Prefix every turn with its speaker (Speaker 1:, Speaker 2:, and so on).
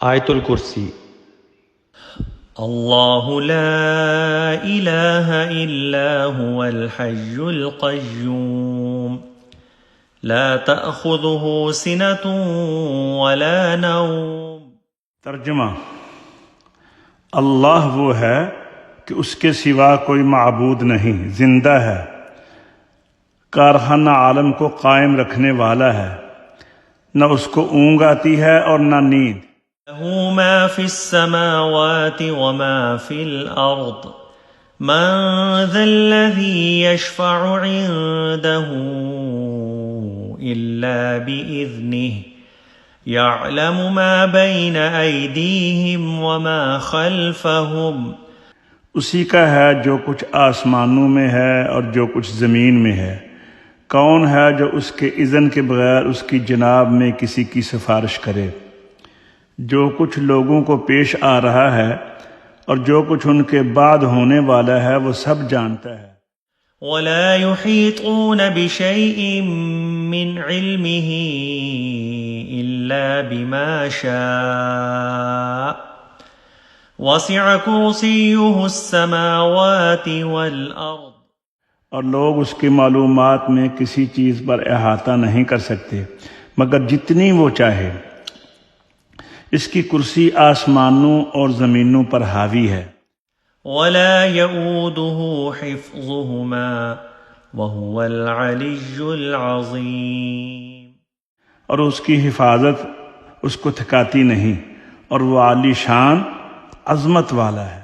Speaker 1: آیت الکرسی۔
Speaker 2: اللہ لا الہ الا هو الحی القیوم لا تأخذه سنة ولا نوم۔
Speaker 3: ترجمہ: اللہ وہ ہے کہ اس کے سوا کوئی معبود نہیں، زندہ ہے، کارخانہ عالم کو قائم رکھنے والا ہے، نہ اس کو اونگ آتی ہے اور نہ نیند۔
Speaker 2: له ما في السماوات وما في الأرض من ذا الذي يشفع عنده إلا بإذنه يعلم ما بين أيديهم وما خلفهم۔
Speaker 3: اسی کا ہے جو کچھ آسمانوں میں ہے اور جو کچھ زمین میں ہے۔ کون ہے جو اس کے اذن کے بغیر اس کی جناب میں کسی کی سفارش کرے؟ جو کچھ لوگوں کو پیش آ رہا ہے اور جو کچھ ان کے بعد ہونے والا ہے وہ سب جانتا ہے۔
Speaker 2: ولا يحيطون بشيء من علمه إلا بما شاء وسع كرسيه السماوات والأرض۔
Speaker 3: اور لوگ اس کی معلومات میں کسی چیز پر احاطہ نہیں کر سکتے مگر جتنی وہ چاہے۔ اس کی کرسی آسمانوں اور زمینوں پر حاوی ہے۔
Speaker 2: ولا يؤوده حفظهما وهو العلي العظيم۔
Speaker 3: اور اس کی حفاظت اس کو تھکاتی نہیں اور وہ عالی شان عظمت والا ہے۔